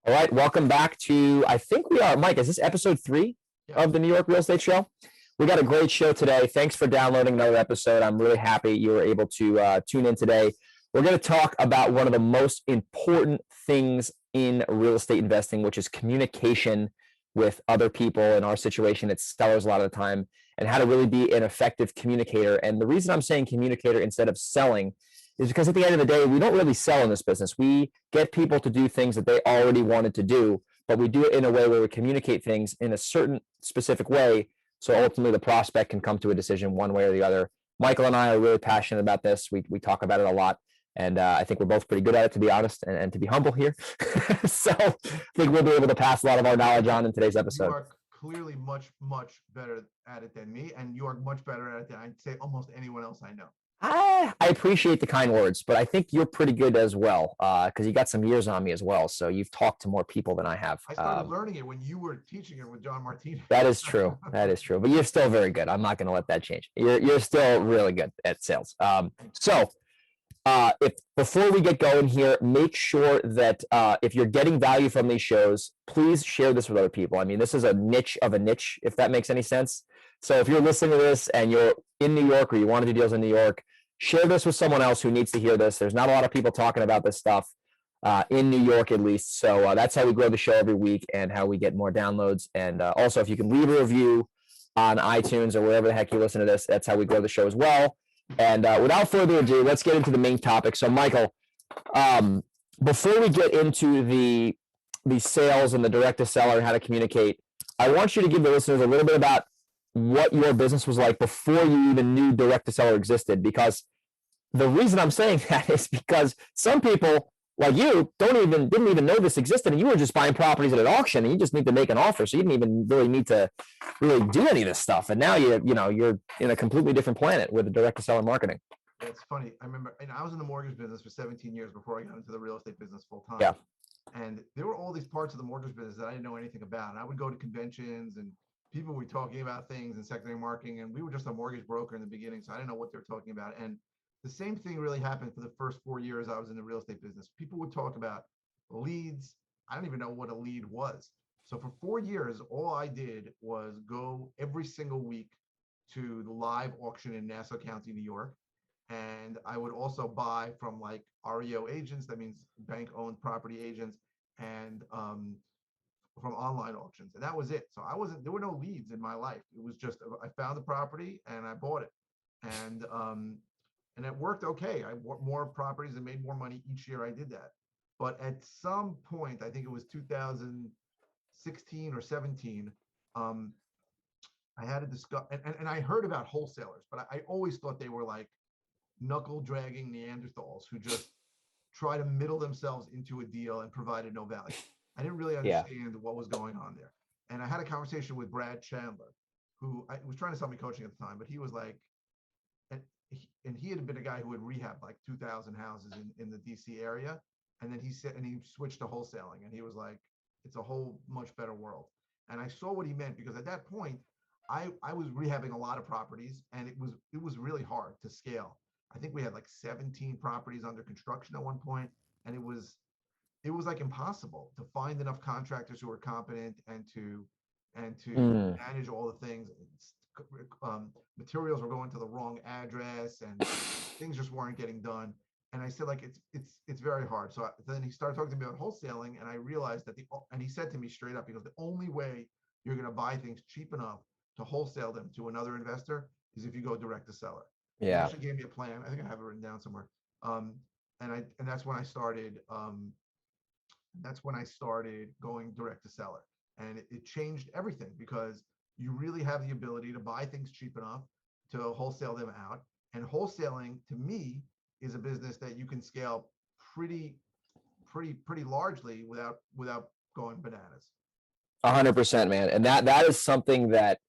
All right, welcome back to, I think we are, Mike, is this episode 3 Yeah. of the New York Real Estate Show? We got a great show today. Thanks for downloading another episode. I'm really happy you were able to tune in today. We're going to talk about one of the most important things in real estate investing, which is communication with other people. In our situation, it's sellers a lot of the time, and how to really be an effective communicator. And the reason I'm saying communicator instead of selling is because at the end of the day, we don't really sell in this business. We get people to do things that they already wanted to do, but we do it in a way where we communicate things in a certain specific way. So ultimately the prospect can come to a decision one way or the other. Michael and I are really passionate about this. We talk about it a lot. And I think we're both pretty good at it, to be honest, and to be humble here. So I think we'll be able to pass a lot of our knowledge on in today's episode. You are clearly much better at it than me, and you are much better at it than I'd say almost anyone else I know. I appreciate the kind words, but I think you're pretty good as well, because you got some years on me as well. So you've talked to more people than I have. I started learning it when you were teaching it with John Martinez. That is true. That is true. But you're still very good. I'm not going to let that change. You're still really good at sales. If before we get going here, make sure that if you're getting value from these shows, please share this with other people. I mean, this is a niche of a niche, if that makes any sense. So if you're listening to this and you're in New York or you want to do deals in New York, share this with someone else who needs to hear this. There's not a lot of people talking about this stuff in New York, at least. So that's how we grow the show every week and how we get more downloads. And also, if you can leave a review on iTunes or wherever the heck you listen to this, that's how we grow the show as well. And without further ado, let's get into the main topic. So, Michael, before we get into the sales and the direct to seller and how to communicate, I want you to give the listeners a little bit about what your business was like before you even knew direct to seller existed. Because the reason I'm saying that is because some people like you didn't even know this existed, and you were just buying properties at an auction, and you just need to make an offer, so you didn't even really need to really do any of this stuff. And now you're in a completely different planet with the direct to seller marketing. It's funny. I remember, and I was in the mortgage business for 17 years before I got into the real estate business full time. Yeah. And there were all these parts of the mortgage business that I didn't know anything about. And I would go to conventions and people were talking about things in secondary marketing, and we were just a mortgage broker in the beginning, so I didn't know what they were talking about. And the same thing really happened for the first 4 years I was in the real estate business. People would talk about leads. I don't even know what a lead was. So for 4 years, all I did was go every single week to the live auction in Nassau County, New York. And I would also buy from like REO agents, that means bank-owned property agents, and from online auctions. And that was it. So there were no leads in my life. It was just, I found the property and I bought it. And it worked okay. I bought more properties and made more money each year I did that. But at some point, I think it was 2016 or 17, I had to discuss, and I heard about wholesalers, but I always thought they were like knuckle dragging Neanderthals who just try to middle themselves into a deal and provided no value. I didn't really understand what was going on there. And I had a conversation with Brad Chandler, who I was trying to sell me coaching at the time, but he was like, and he had been a guy who had rehabbed like 2,000 houses in the DC area. And then he switched to wholesaling, and he was like, it's a whole much better world. And I saw what he meant, because at that point, I was rehabbing a lot of properties, and it was really hard to scale. I think we had like 17 properties under construction at one point, and it was like impossible to find enough contractors who were competent and to manage all the things. Materials were going to the wrong address, and things just weren't getting done. And I said, like, it's very hard. So then he started talking to me about wholesaling, and I realized that and he said to me straight up, he goes, the only way you're going to buy things cheap enough to wholesale them to another investor is if you go direct to seller. Yeah. He actually gave me a plan. I think I have it written down somewhere. And that's when I started. That's when I started going direct to seller, and it changed everything, because you really have the ability to buy things cheap enough to wholesale them out. And wholesaling, to me, is a business that you can scale pretty largely without going bananas. 100%, man. And that is something that,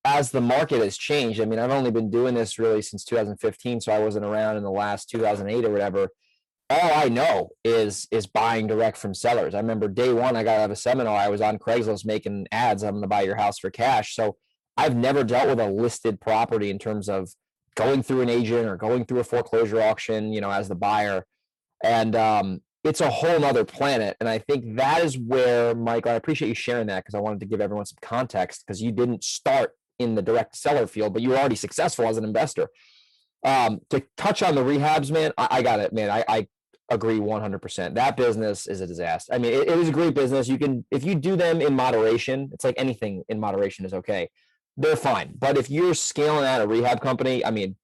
as the market has changed, I mean, I've only been doing this really since 2015, so I wasn't around in the last 2008 or whatever. All I know is buying direct from sellers. I remember day one, I got out of a seminar, I was on Craigslist making ads, I'm going to buy your house for cash. So I've never dealt with a listed property in terms of going through an agent or going through a foreclosure auction, as the buyer. And it's a whole nother planet. And I think that is where, Michael, I appreciate you sharing that, because I wanted to give everyone some context, because you didn't start in the direct seller field, but you were already successful as an investor. To touch on the rehabs, man, I got it, man. I agree 100%. That business is a disaster. I mean, it is a great business. You can, if you do them in moderation, it's like anything in moderation is okay. They're fine. But if you're scaling out a rehab company, I mean,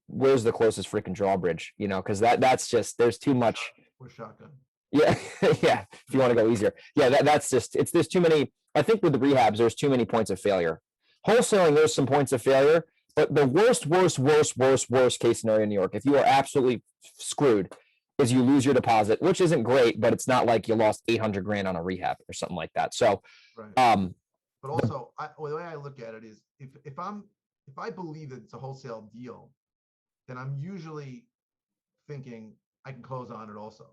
where's the closest freaking drawbridge? You know, because that's just, there's too much. With shotgun. Yeah, yeah. If you want to go easier, yeah, that's just, it's, there's too many. I think with the rehabs, there's too many points of failure. Wholesaling, there's some points of failure, but the worst case scenario in New York, if you are absolutely screwed, is you lose your deposit, which isn't great, but it's not like you lost 800 grand on a rehab or something like that. So, Right. um, But also, the way I look at it is, if I believe that it's a wholesale deal, then I'm usually thinking I can close on it also.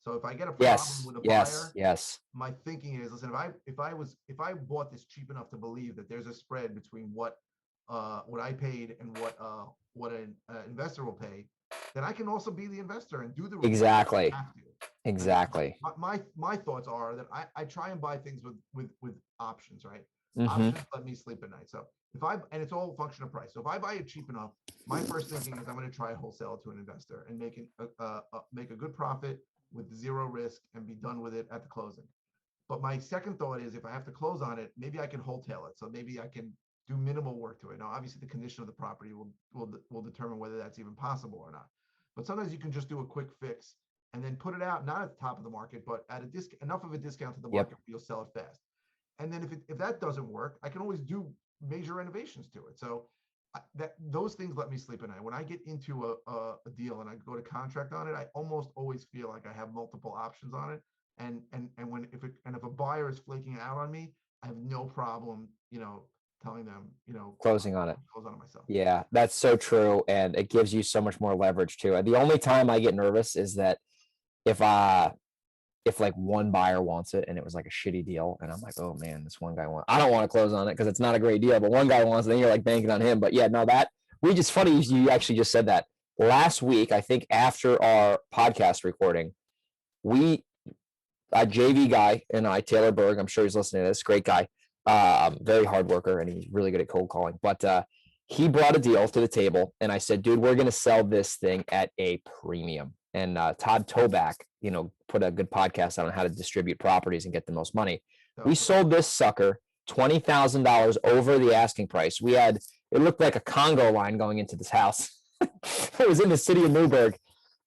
So if I get a problem yes, with a yes, buyer, yes, my thinking is, listen, if I bought this cheap enough to believe that there's a spread between what I paid and what an investor will pay, then I can also be the investor and do the report. exactly, I have to. exactly. My thoughts are that I try and buy things with options, right? Mhm. Options let me sleep at night. So and it's all a function of price. So if I buy it cheap enough, my first thinking is I'm going to try wholesale to an investor and make a good profit with zero risk and be done with it at the closing. But my second thought is, if I have to close on it, maybe I can wholesale it. So maybe I can do minimal work to it. Now, obviously, the condition of the property will determine whether that's even possible or not. But sometimes you can just do a quick fix and then put it out, not at the top of the market, but at enough of a discount to the Yep. market where you'll sell it fast. And then if that doesn't work, I can always do major renovations to it. So those things let me sleep at night. When I get into a deal and I go to contract on it, I almost always feel like I have multiple options on it. And if a buyer is flaking out on me, I have no problem, telling them, Closing on it. close on it myself. Yeah, that's so true. And it gives you so much more leverage too. The only time I get nervous is that if like one buyer wants it and it was like a shitty deal, and I'm like, oh man, this one guy wants, I don't want to close on it because it's not a great deal, but one guy wants it, then you're like banking on him. But yeah, no, that funny you actually just said that. Last week, I think after our podcast recording, we a JV guy and Taylor Berg, I'm sure he's listening to this, great guy, very hard worker, and he's really good at cold calling. But he brought a deal to the table, and I said, dude, we're going to sell this thing at a premium. And Todd Toback, put a good podcast on how to distribute properties and get the most money. We sold this sucker $20,000 over the asking price. It looked like a Congo line going into this house. It was in the city of Newburgh.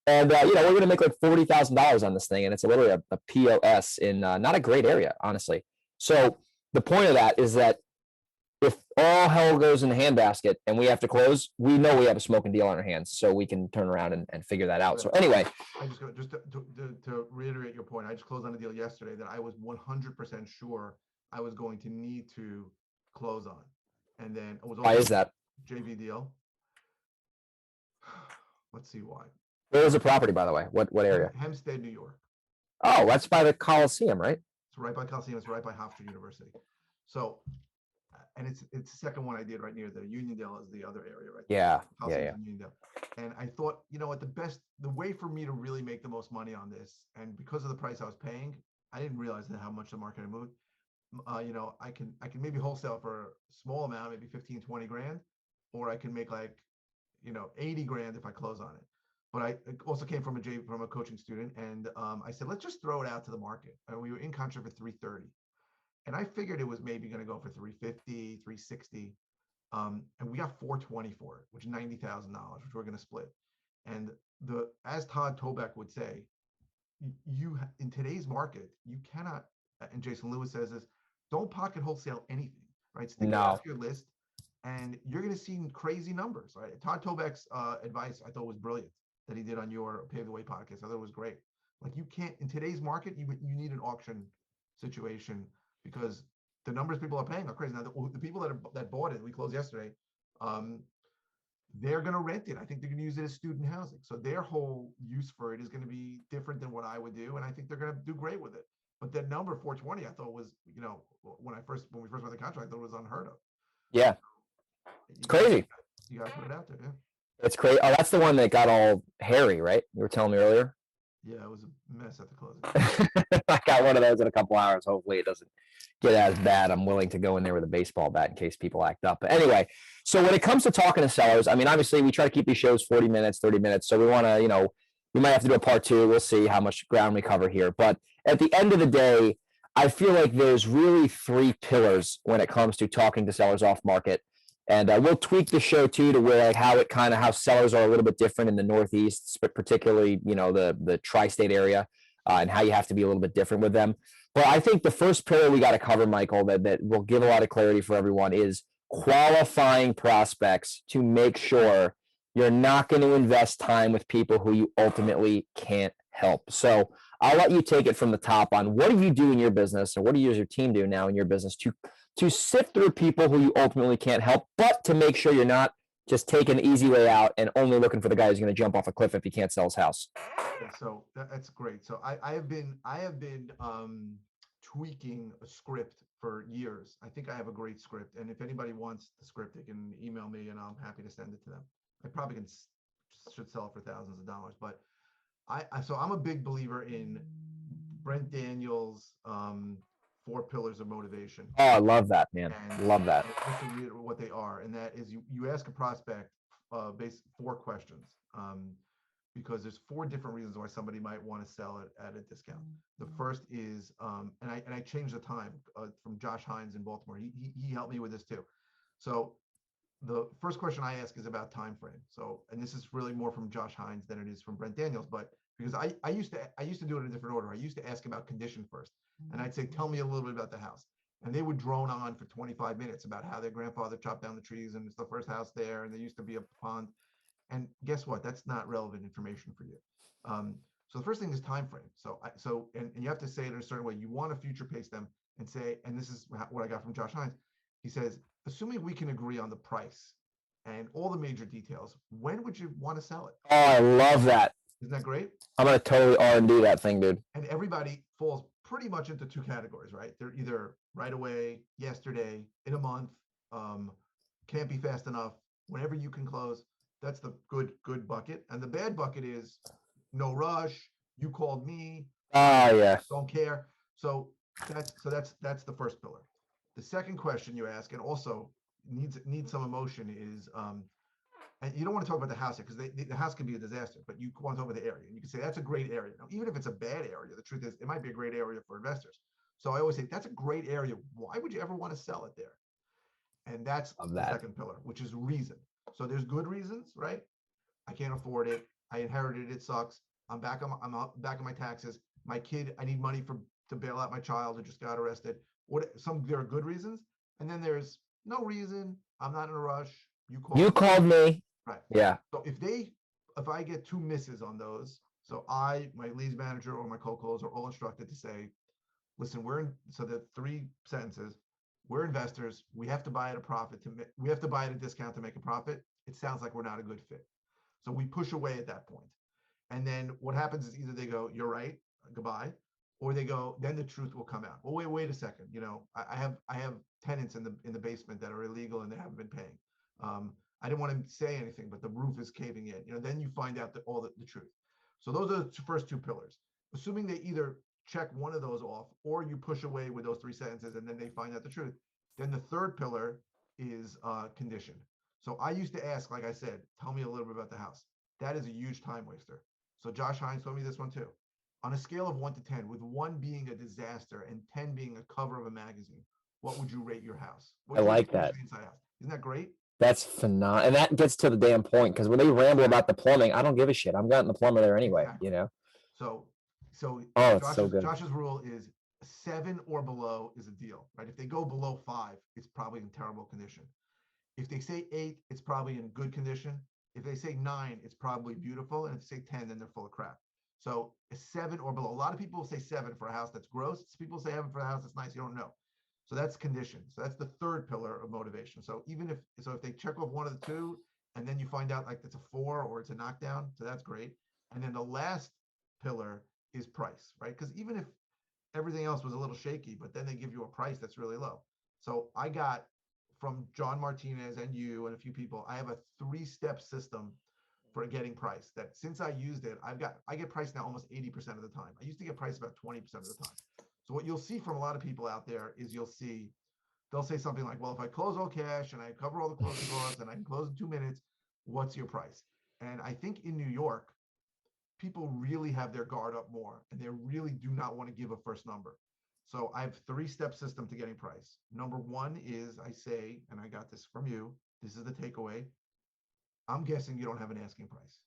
And, we're going to make like $40,000 on this thing. And it's literally a POS in not a great area, honestly. So the point of that is that if all hell goes in the handbasket and we have to close, we know we have a smoking deal on our hands, so we can turn around and figure that out. So anyway, I just to reiterate your point, I just closed on a deal yesterday that I was 100% sure I was going to need to close on, and then it was also why is that? JV deal. Let's see why. Where is the property, by the way? What area? Hempstead, New York. Oh, that's by the Coliseum, right? It's right by Coliseum. It's right by Hofstra University. So, and it's the second one I did right near the Uniondale is the other area, right? Yeah, yeah. Uniondale. And I thought, the way for me to really make the most money on this, and because of the price I was paying, I didn't realize how much the market had moved. I can maybe wholesale for a small amount, maybe 15, 20 grand, or I can make 80 grand if I close on it. But I also came from a coaching student, and I said, let's just throw it out to the market. And we were in contract for 330. And I figured it was maybe going to go for 350, 360. And we got 420 for it, which is $90,000, which we're going to split. And as Todd Toback would say, you in today's market, you cannot, and Jason Lewis says this, don't pocket wholesale anything, right? Stick it off your list, and you're going to see crazy numbers, right? Todd Toback's advice I thought was brilliant that he did on your Pave the Way podcast. I thought it was great. Like, you can't, in today's market, you need an auction situation, because the numbers people are paying are crazy. Now, the people that bought it, we closed yesterday, they're going to rent it. I think they're going to use it as student housing. So their whole use for it is going to be different than what I would do. And I think they're going to do great with it. But that number 420, I thought was, when we first went the contract, I thought it was unheard of. Yeah. It's crazy. You got to put it out there. Yeah. It's crazy. Oh, that's the one that got all hairy, right? You were telling me earlier. Yeah, it was a mess at the closing. I got one of those in a couple hours. Hopefully it doesn't get as bad. I'm willing to go in there with a baseball bat in case people act up. But anyway, so when it comes to talking to sellers, I mean, obviously we try to keep these shows 40 minutes, 30 minutes. So we want to, we might have to do a part two. We'll see how much ground we cover here. But at the end of the day, I feel like there's really three pillars when it comes to talking to sellers off market. And we'll tweak the show too to where like how sellers are a little bit different in the Northeast, but particularly, the tri-state area, and how you have to be a little bit different with them. But I think the first pillar we got to cover, Michael, that will give a lot of clarity for everyone is qualifying prospects to make sure you're not going to invest time with people who you ultimately can't help. So I'll let you take it from the top on what do you do in your business, or what do you as your team do now in your business to sift through people who you ultimately can't help, but to make sure you're not just taking the easy way out and only looking for the guy who's going to jump off a cliff if he can't sell his house. Yeah, so that's great. So I have been tweaking a script for years. I think I have a great script, and if anybody wants the script, they can email me, and I'm happy to send it to them. I probably should sell it for thousands of dollars, but so I'm a big believer in Brent Daniels' 4 pillars of motivation. Oh, I love that, man. And Love that. just to read what they are, and that is you ask a prospect base 4 questions. Because there's 4 different reasons why somebody might want to sell it at a discount. The first is, and I changed the time from Josh Hines in Baltimore. He helped me with this too. So the first question I ask is about time frame. So, and this is really more from Josh Hines than it is from Brent Daniels, but because I used to do it in a different order. I used to ask about condition first, and I'd say, tell me a little bit about the house. And they would drone on for 25 minutes about how their grandfather chopped down the trees and it's the first house there, and there used to be a pond. And guess what? That's not relevant information for you. So the first thing is time frame. And you have to say it in a certain way. You want to future pace them and say, and this is what I got from Josh Hines. He says, assuming we can agree on the price and all the major details, when would you want to sell it? Oh, I love that. Isn't that great? I'm gonna totally R&D that thing, dude. And everybody falls pretty much into 2 categories, right? They're either right away, yesterday, in a month, can't be fast enough, whenever you can close. That's the good bucket. And the bad bucket is no rush. You called me. Yeah. Don't care. So that's the first pillar. The second question you ask, and also needs some emotion, is and you don't want to talk about the house because the house can be a disaster, but you want to talk about the area. And you can say that's a great area. Now, even if it's a bad area, the truth is it might be a great area for investors. So I always say that's a great area. Why would you ever want to sell it there? And that's the second pillar, which is reason. So there's good reasons, right? I can't afford it. I inherited it. It sucks. I'm back on my taxes. My kid, I need money to bail out my child who just got arrested. There are good reasons, and then there's no reason. I'm not in a rush. You called me. Right. Yeah. So if I get 2 misses on those, so my leads manager or my co-close are all instructed to say, listen, so the 3 sentences. We're investors. We have to buy at a profit we have to buy at a discount to make a profit. It sounds like we're not a good fit. So we push away at that point. And then what happens is either they go, you're right, goodbye, or they go, then the truth will come out. Well, wait a second. I have tenants in the basement that are illegal and they haven't been paying. I didn't want to say anything, but the roof is caving in. Then you find out all the truth. So those are the first 2 pillars. Assuming they either check one of those off, or you push away with those 3 sentences and then they find out the truth. Then the third pillar is condition. So I used to ask, like I said, tell me a little bit about the house. That is a huge time waster. So Josh Hines told me this one too. On a scale of 1 to 10, with 1 being a disaster and 10 being a cover of a magazine, what would you rate your house? I like that. Inside house? Isn't that great? That's phenomenal. And that gets to the damn point, because when they ramble about the plumbing, I don't give a shit. I'm getting the plumber there anyway, Exactly. So so good. Josh's rule is 7 or below is a deal, right? If they go below 5, it's probably in terrible condition. If they say 8, it's probably in good condition. If they say 9, it's probably beautiful. And if they say 10, then they're full of crap. So a 7 or below. A lot of people say 7 for a house that's gross. People say 7 for a house that's nice. You don't know. So that's condition. So that's the third pillar of motivation. So if they check off one of the 2, and then you find out like it's a 4 or it's a knockdown, so that's great. And then the last pillar is price, right? Because even if everything else was a little shaky, but then they give you a price that's really low. So I got from John Martinez and you and a few people, I have a 3-step system for getting price, that since I used it, I get price now almost 80% of the time. I used to get price about 20% of the time. So what you'll see from a lot of people out there is they'll say something like, well, if I close all cash and I cover all the closing costs and I can close in 2 minutes, what's your price? And I think in New York, people really have their guard up more, and they really do not want to give a first number. So I have 3-step system to getting price. Number one is I say, and I got this from you, this is the takeaway, I'm guessing you don't have an asking price.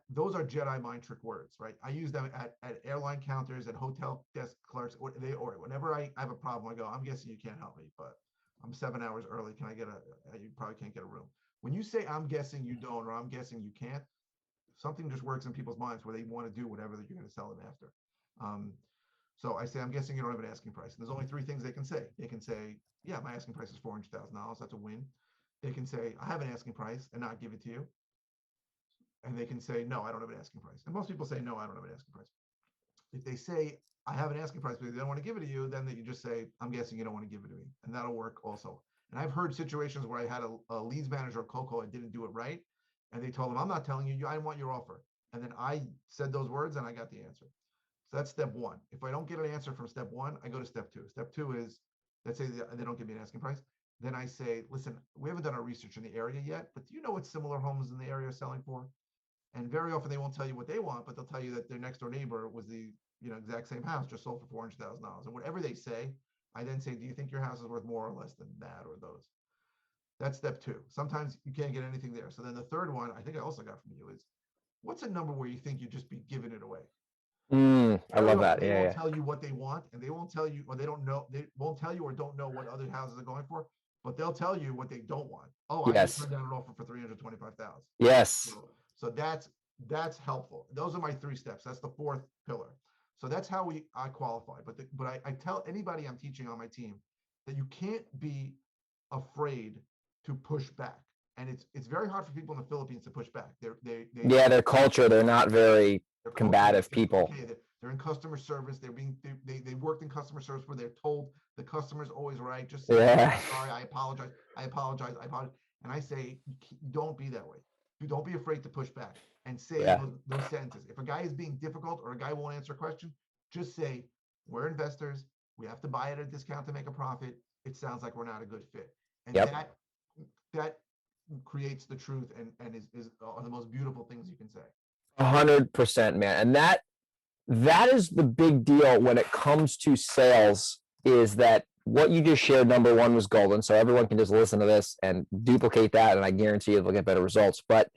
Those are Jedi mind trick words, right? I use them at airline counters, at hotel desk clerks, or whenever I have a problem, I go, I'm guessing you can't help me, but I'm 7 hours early. Can I get you probably can't get a room. When you say, I'm guessing you don't, or I'm guessing you can't, something just works in people's minds where they want to do whatever that you're going to sell them after. So I say, I'm guessing you don't have an asking price. And there's only 3 things they can say. They can say, yeah, my asking price is $400,000. That's a win. They can say, I have an asking price and not give it to you. And they can say, no, I don't have an asking price. And most people say, no, I don't have an asking price. If they say, I have an asking price, but they don't want to give it to you, then you just say, I'm guessing you don't want to give it to me. And that'll work also. And I've heard situations where I had a leads manager or cold call and didn't do it right. And they told them, I'm not telling you, I want your offer. And then I said those words and I got the answer. So that's step 1. If I don't get an answer from step 1, I go to step 2. Step 2 is, let's say they don't give me an asking price. Then I say, listen, we haven't done our research in the area yet, but do you know what similar homes in the area are selling for? And very often they won't tell you what they want, but they'll tell you that their next door neighbor was the exact same house, just sold for $400,000. And whatever they say, I then say, do you think your house is worth more or less than that or those? That's step 2. Sometimes you can't get anything there. So then the third one, I think I also got from you, is what's a number where you think you'd just be giving it away? I love that. They won't tell you what they want, and they won't tell you, or they don't know, they won't tell you or don't know what other houses are going for, but they'll tell you what they don't want. Oh, I just turned down an offer for $325,000. Yes. So that's helpful. Those are my 3 steps. That's the 4th pillar. So that's how I qualify. But I tell anybody I'm teaching on my team that you can't be afraid to push back. And it's very hard for people in the Philippines to push back. Their culture, they're not very combative people. Okay, they're in customer service. They worked in customer service where they're told the customer's always right. Just say, sorry, I apologize. And I say, don't be that way. Don't be afraid to push back and say those sentences. If a guy is being difficult or a guy won't answer a question, just say, we're investors. We have to buy at a discount to make a profit. It sounds like we're not a good fit. And that creates the truth and is the most beautiful things you can say. 100%, man. And that is the big deal when it comes to sales, is that what you just shared, number 1, was golden. So everyone can just listen to this and duplicate that, and I guarantee you they'll get better results. But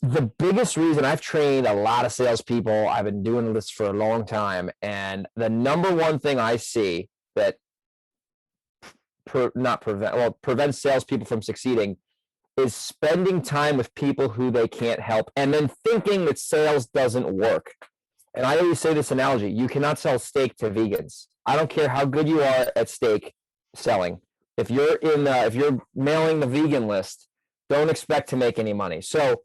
the biggest reason, I've trained a lot of salespeople, I've been doing this for a long time, and the number 1 thing I see that prevents salespeople from succeeding is spending time with people who they can't help, and then thinking that sales doesn't work. And I always say this analogy: you cannot sell steak to vegans. I don't care how good you are at steak selling. If you're mailing the vegan list, don't expect to make any money. So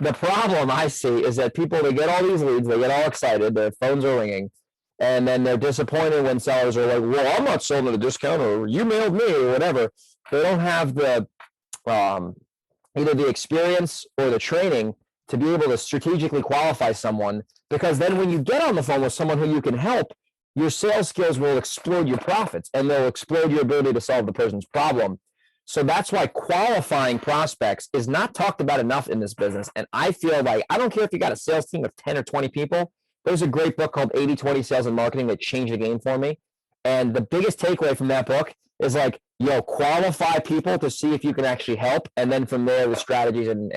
the problem I see is that people, they get all these leads, they get all excited, their phones are ringing, and then they're disappointed when sellers are like, well, I'm not selling at a discount, or you mailed me, or whatever. They don't have the either the experience or the training to be able to strategically qualify someone, because then when you get on the phone with someone who you can help, your sales skills will explode your profits, and they'll explode your ability to solve the person's problem. So that's why qualifying prospects is not talked about enough in this business. And I feel like, I don't care if you got a sales team of 10 or 20 people. There's a great book called 80-20 Sales and Marketing that changed the game for me. And the biggest takeaway from that book is like, qualify people to see if you can actually help. And then from there, the strategies and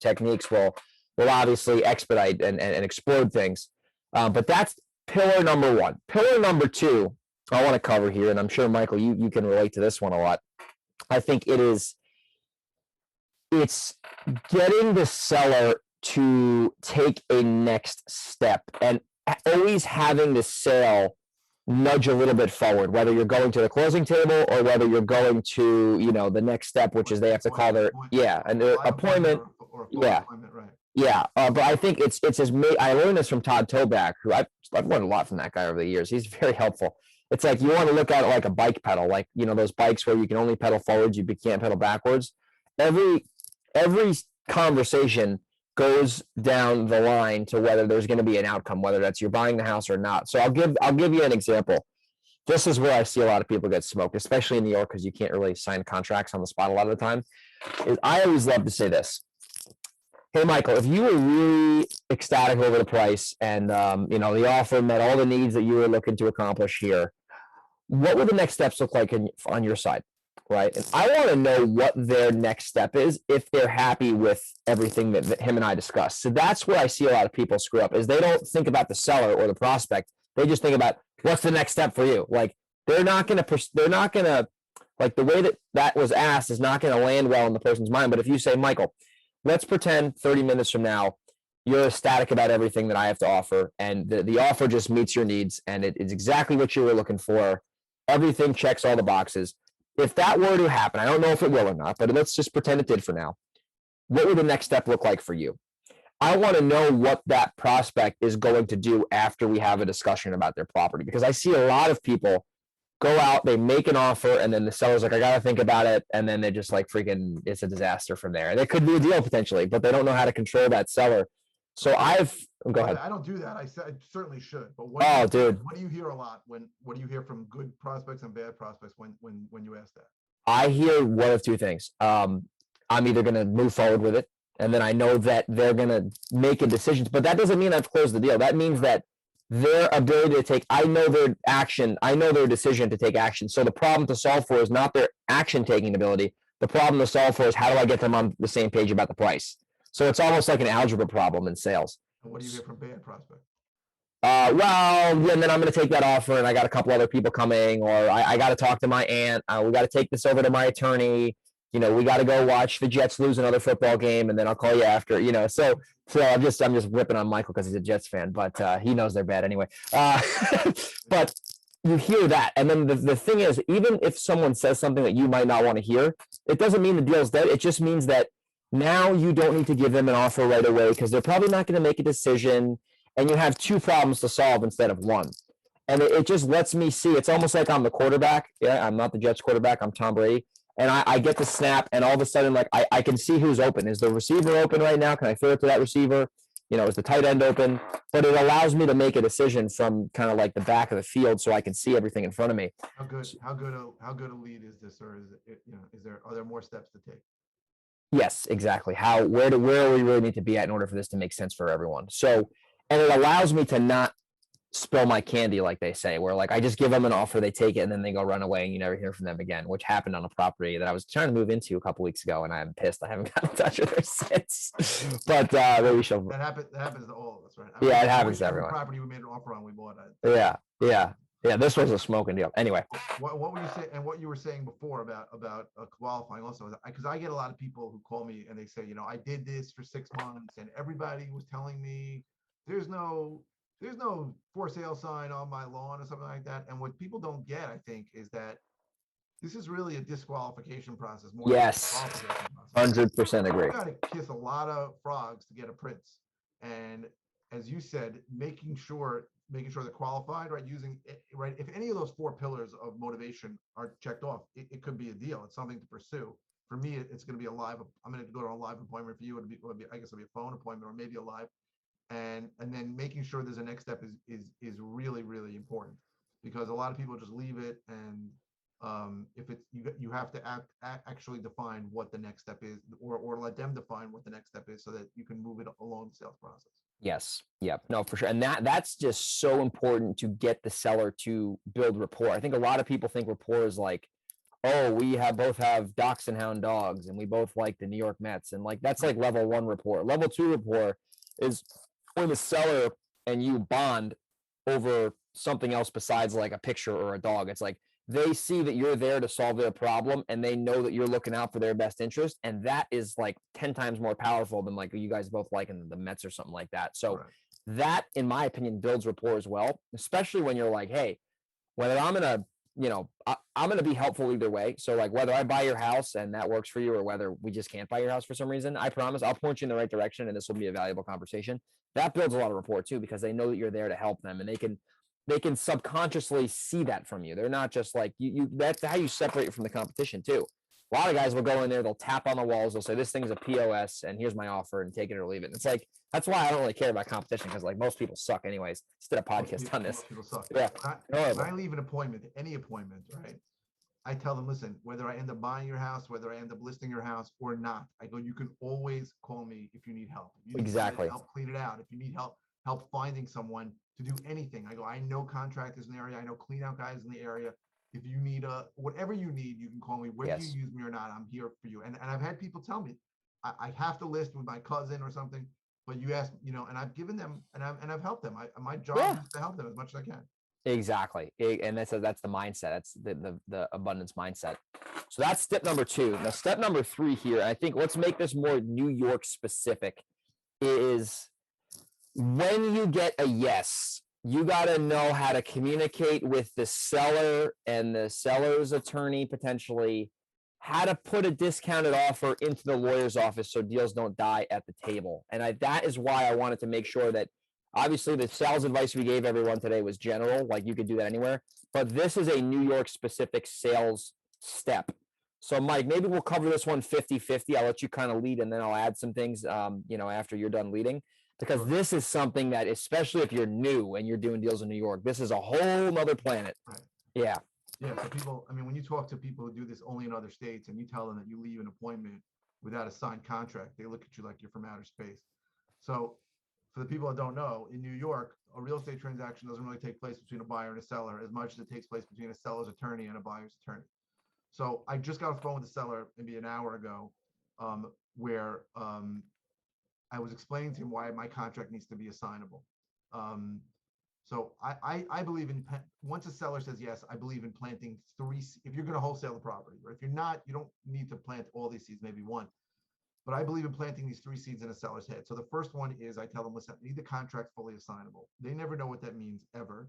techniques will obviously expedite and explode things. But that's pillar number 1. Pillar number 2, I want to cover here, and I'm sure, Michael, you can relate to this one a lot. I think it's getting the seller to take a next step, and always having the sale nudge a little bit forward, whether you're going to the closing table or whether you're going to, the next step, which is they have to call their appointment. But I think it's I learned this from Todd Toback, who I've learned a lot from that guy over the years. He's very helpful. It's like, you want to look at it like a bike pedal, like, those bikes where you can only pedal forwards, you can't pedal backwards. Every conversation goes down the line to whether there's going to be an outcome, whether that's you're buying the house or not. So I'll give you an example. This is where I see a lot of people get smoked, especially in New York, because you can't really sign contracts on the spot a lot of the time. Is I always love to say this. Hey, Michael, if you were really ecstatic over the price and the offer met all the needs that you were looking to accomplish here, what would the next steps look like on your side? Right. And I want to know what their next step is if they're happy with everything that him and I discussed. So that's where I see a lot of people screw up is they don't think about the seller or the prospect. They just think about what's the next step for you. Like they're not going to like the way that was asked is not going to land well in the person's mind. But if you say, Michael, let's pretend 30 minutes from now, you're ecstatic about everything that I have to offer. And the offer just meets your needs. And it's exactly what you were looking for. Everything checks all the boxes. If that were to happen, I don't know if it will or not, but let's just pretend it did for now. What would the next step look like for you? I want to know what that prospect is going to do after we have a discussion about their property, because I see a lot of people go out, they make an offer, and then the seller's like, I got to think about it. And then they just like freaking, it's a disaster from there. And it could be a deal potentially, but they don't know how to control that seller. So go ahead. I don't do that. I certainly should. But dude, what do you hear a lot what do you hear from good prospects and bad prospects when you ask that? I hear one of two things. I'm either going to move forward with it, and then I know that they're going to make a decision, but that doesn't mean I've closed the deal. That means that their ability to take, I know their action, I know their decision to take action. So the problem to solve for is not their action taking ability. The problem to solve for is how do I get them on the same page about the price? So it's almost like an algebra problem in sales. And what do you hear from bad prospects? Well, and then I'm going to take that offer, and I got a couple other people coming, or I got to talk to my aunt. We got to take this over to my attorney. We got to go watch the Jets lose another football game, and then I'll call you after. So I'm just ripping on Michael because he's a Jets fan, but he knows they're bad anyway. But you hear that, and then the thing is, even if someone says something that you might not want to hear, it doesn't mean the deal's dead. It just means that now you don't need to give them an offer right away because they're probably not going to make a decision, and you have two problems to solve instead of one. And it just lets me see. It's almost like I'm the quarterback. Yeah, I'm not the Jets quarterback. I'm Tom Brady. And I get the snap, and all of a sudden, like I can see who's open. Is the receiver open right now? Can I throw it to that receiver? Is the tight end open? But it allows me to make a decision from kind of like the back of the field, so I can see everything in front of me. How good a lead is this, or is it? Are there more steps to take? Yes, exactly. Where do we really need to be at in order for this to make sense for everyone? So, and it allows me to not spill my candy, like they say, where like I just give them an offer, they take it, and then they go run away, and you never hear from them again, which happened on a property that I was trying to move into a couple weeks ago, and I'm pissed I haven't gotten in touch with her since. But maybe she'll. That happens to all of us, right? Yeah, it happens to everyone. Property we made an offer on, we bought it. Yeah. This was a smoking deal. Anyway, what were you saying, and what you were saying before about qualifying also, because I get a lot of people who call me and they say, I did this for 6 months, and everybody was telling me there's no for sale sign on my lawn or something like that. And what people don't get, I think, is that this is really a disqualification process. More yes, 100% agree. You got to kiss a lot of frogs to get a prince. And as you said, making sure they're qualified, right? Right. If any of those 4 pillars of motivation are checked off, it could be a deal. It's something to pursue. For me, it's going to be I'm going to go to a live appointment. For you, I guess it'll be a phone appointment or maybe a live. And then making sure there's a next step is really, really important, because a lot of people just leave it, and if it's you have to actually define what the next step is, or let them define what the next step is, so that you can move it along the sales process. Yes. Yep. No, for sure. And that's just so important to get the seller to build rapport. I think a lot of people think rapport is like, oh, we both have Dachshund Hound dogs, and we both like the New York Mets, and like that's like level 1 rapport. Level 2 rapport is when the seller and you bond over something else besides like a picture or a dog. It's like they see that you're there to solve their problem, and they know that you're looking out for their best interest. And that is like 10 times more powerful than like you guys both like in the Mets or something like that. So right. That, in my opinion, builds rapport as well, especially when you're like, hey, whether I'm going to, I'm going to be helpful either way. So like whether I buy your house and that works for you, or whether we just can't buy your house for some reason, I promise I'll point you in the right direction, and this will be a valuable conversation. That builds a lot of rapport too, because they know that you're there to help them, and they can subconsciously see that from you. They're not just like you. That's how you separate from the competition too. A lot of guys will go in there, they'll tap on the walls, they'll say, this thing's a POS and here's my offer and take it or leave it. And it's like, that's why I don't really care about competition, because like most people suck anyways. Just did a podcast on this. Most people suck. Yeah. When I leave an appointment, any appointment, right? I tell them, listen, whether I end up buying your house, whether I end up listing your house or not, I go, you can always call me if you need help. If you need Exactly. help clean it out. If you need help finding someone to do anything. I go, I know contractors in the area. I know clean out guys in the area. If you need whatever you need, you can call me. Whether Yes. you use me or not, I'm here for you. And I've had people tell me, I have to list with my cousin or something, but you ask, and I've given them and I've helped them. My job is to help them as much as I can. Exactly. And that's the mindset. That's the abundance mindset. So that's step number 2. Now, step number 3 here, I think let's make this more New York specific, is when you get a yes, you got to know how to communicate with the seller and the seller's attorney, potentially, how to put a discounted offer into the lawyer's office so deals don't die at the table. And that is why I wanted to make sure that, obviously, the sales advice we gave everyone today was general, like you could do that anywhere, but this is a New York specific sales step. So Mike, maybe we'll cover this one 50-50. I'll let you kind of lead and then I'll add some things, after you're done leading, because this is something that, especially if you're new and you're doing deals in New York, this is a whole nother planet. Right. Yeah. Yeah. So people, when you talk to people who do this only in other states and you tell them that you leave an appointment without a signed contract, they look at you like you're from outer space. So for the people that don't know, in New York, a real estate transaction doesn't really take place between a buyer and a seller as much as it takes place between a seller's attorney and a buyer's attorney. So I just got off the phone with the seller maybe an hour ago, where I was explaining to him why my contract needs to be assignable. So I believe in, once a seller says yes, I believe in planting 3, if you're going to wholesale the property, or if you're not, you don't need to plant all these seeds, maybe 1. But I believe in planting these 3 seeds in a seller's head. So the first one is, I tell them, listen, I need the contract fully assignable. They never know what that means ever.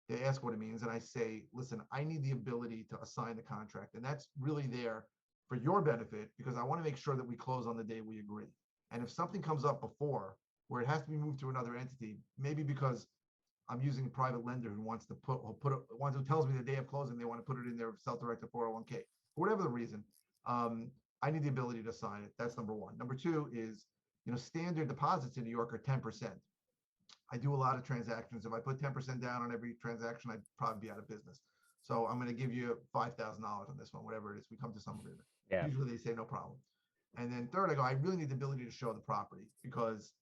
They ask what it means. And I say, listen, I need the ability to assign the contract. And that's really there for your benefit, because I want to make sure that we close on the day we agree. And if something comes up before where it has to be moved to another entity, maybe because I'm using a private lender who wants to who tells me the day of closing, they want to put it in their self-directed 401k, for whatever the reason, I need the ability to sign it. That's number 1. Number 2 is, standard deposits in New York are 10%. I do a lot of transactions. If I put 10% down on every transaction, I'd probably be out of business. So I'm going to give you $5,000 on this one, whatever it is. We come to some agreement. Yeah. Usually they say no problem. And then third, I go, I really need the ability to show the property, because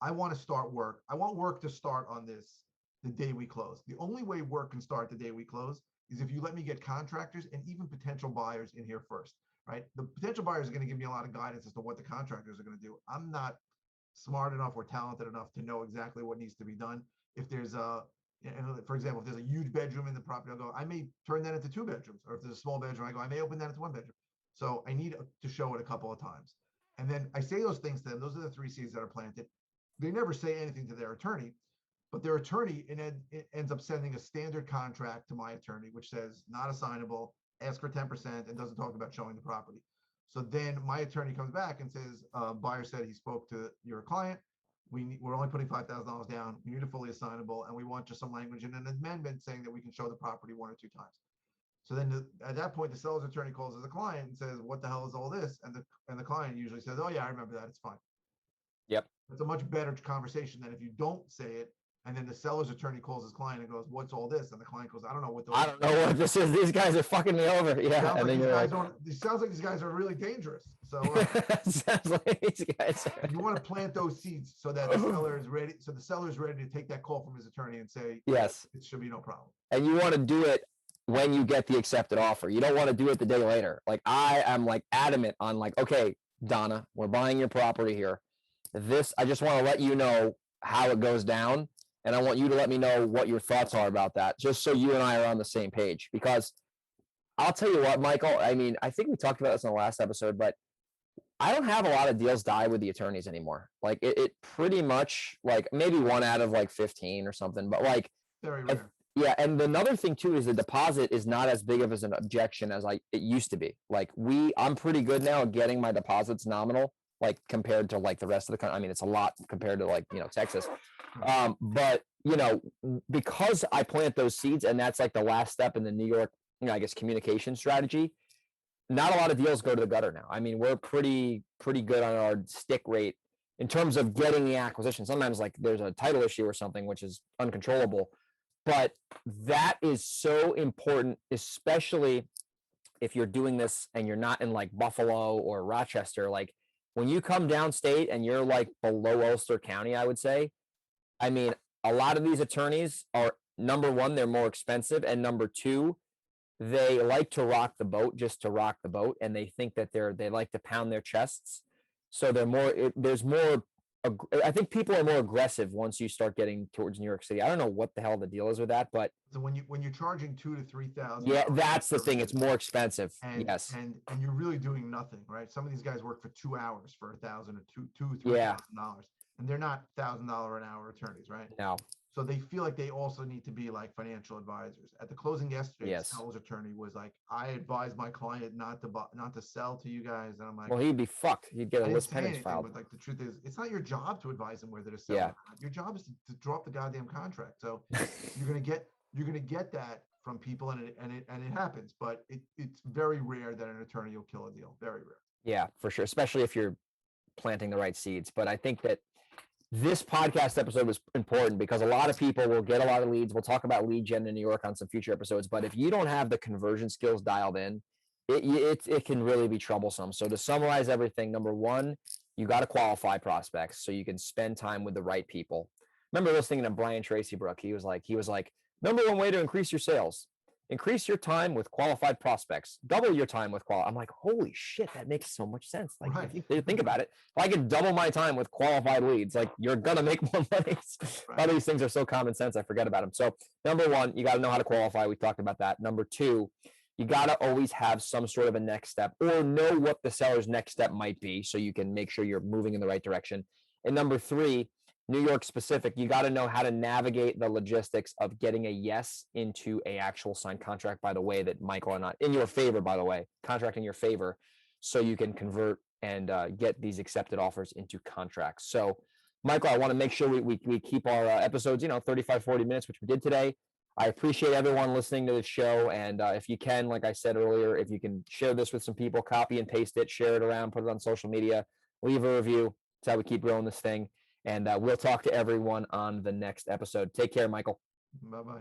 I want to start work. I want work to start on this the day we close. The only way work can start the day we close is if you let me get contractors and even potential buyers in here first, right? The potential buyers are going to give me a lot of guidance as to what the contractors are going to do. I'm not smart enough or talented enough to know exactly what needs to be done. If there's for example, if there's a huge bedroom in the property, I'll go, I may turn that into 2 bedrooms. Or if there's a small bedroom, I go, I may open that into 1 bedroom. So I need to show it a couple of times. And then I say those things to them. Those are the 3 seeds that are planted. They never say anything to their attorney, but their attorney ends up sending a standard contract to my attorney, which says not assignable, ask for 10%, and doesn't talk about showing the property. So then my attorney comes back and says, buyer said he spoke to your client. We're only putting $5,000 down. We need a fully assignable, and we want just some language and an amendment saying that we can show the property 1 or 2 times. So then at that point, the seller's attorney calls the client and says, what the hell is all this? And the client usually says, oh yeah, I remember that. It's fine. Yep. It's a much better conversation than if you don't say it. And then the seller's attorney calls his client and goes, what's all this? And the client goes, I don't know what I don't know what this is. These guys are fucking me over. Yeah. It sounds like these guys are really dangerous. So sounds like these guys are. You want to plant those seeds so that the seller is ready. So the seller is ready to take that call from his attorney and say, yes, it should be no problem. And you want to do it when you get the accepted offer. You don't want to do it the day later. Like I am like adamant on like, okay, Donna, we're buying your property here. I just want to let you know how it goes down. And I want you to let me know what your thoughts are about that, just so you and I are on the same page. Because I'll tell you what, Michael, I mean, I think we talked about this in the last episode, but I don't have a lot of deals die with the attorneys anymore. Like it pretty much, like maybe 1 out of like 15 or something, but like, very rare. Yeah. And another thing too, is the deposit is not as big of an objection as it used to be. Like I'm pretty good now at getting my deposits nominal, like compared to like the rest of the country. I mean, it's a lot compared to like, Texas. But because I plant those seeds, and that's like the last step in the New York, I guess, communication strategy, not a lot of deals go to the gutter now. I mean, we're pretty good on our stick rate in terms of getting the acquisition. Sometimes like there's a title issue or something, which is uncontrollable, but that is so important, especially if you're doing this and you're not in like Buffalo or Rochester. Like when you come downstate and you're like below Ulster County, I would say, I mean, a lot of these attorneys are, number one, they're more expensive, and number two, they like to rock the boat just to rock the boat, and they think that they like to pound their chests. So they're more, there's more, I think people are more aggressive once you start getting towards New York City. I don't know what the hell the deal is with that, but So when you're charging $2,000 to $3,000, yeah, that's the thing. It's more expensive. and Yes. and you're really doing nothing, right? Some of these guys work for 2 hours for $1,000 or $2,000 to Yeah. $3,000, and they're not $1,000 an hour attorneys, right? No. So they feel like they also need to be like financial advisors. At the closing yesterday, Yes. the seller's attorney was like, "I advise my client not to sell to you guys," and I'm like, Well, he'd be fucked. He'd get a I didn't list say pendants anything, filed. but like the truth is, it's not your job to advise them whether to sell. Yeah. Or not. Your job is to drop the goddamn contract. So you're gonna get that from people, and it happens, but it's very rare that an attorney will kill a deal. Very rare. Yeah, for sure, especially if you're planting the right seeds. But I think that this podcast episode was important because a lot of people will get a lot of leads. We'll talk about lead gen in New York on some future episodes. But if you don't have the conversion skills dialed in, it can really be troublesome. So to summarize everything, number one, you got to qualify prospects so you can spend time with the right people. Remember listening to Brian Tracy Brook. He was like, number one way to increase your sales, increase your time with qualified prospects, double your time with I'm like, holy shit, that makes so much sense. Like Right. if you think about it, if I could double my time with qualified leads, like you're gonna make more money. Right. All these things are so common sense, I forget about them. So number one, you got to know how to qualify. We talked about that. Number two, you got to always have some sort of a next step or know what the seller's next step might be so you can make sure you're moving in the right direction. And number three, New York specific, you got to know how to navigate the logistics of getting a yes into a actual signed contract, by the way, that Michael and I, in your favor, by the way, contract in your favor, so you can convert and get these accepted offers into contracts. So Michael, I want to make sure we keep our episodes, 35, 40 minutes, which we did today. I appreciate everyone listening to the show. And if you can, like I said earlier, if you can share this with some people, copy and paste it, share it around, put it on social media, leave a review. That's how we keep growing this thing. And we'll talk to everyone on the next episode. Take care, Michael. Bye-bye.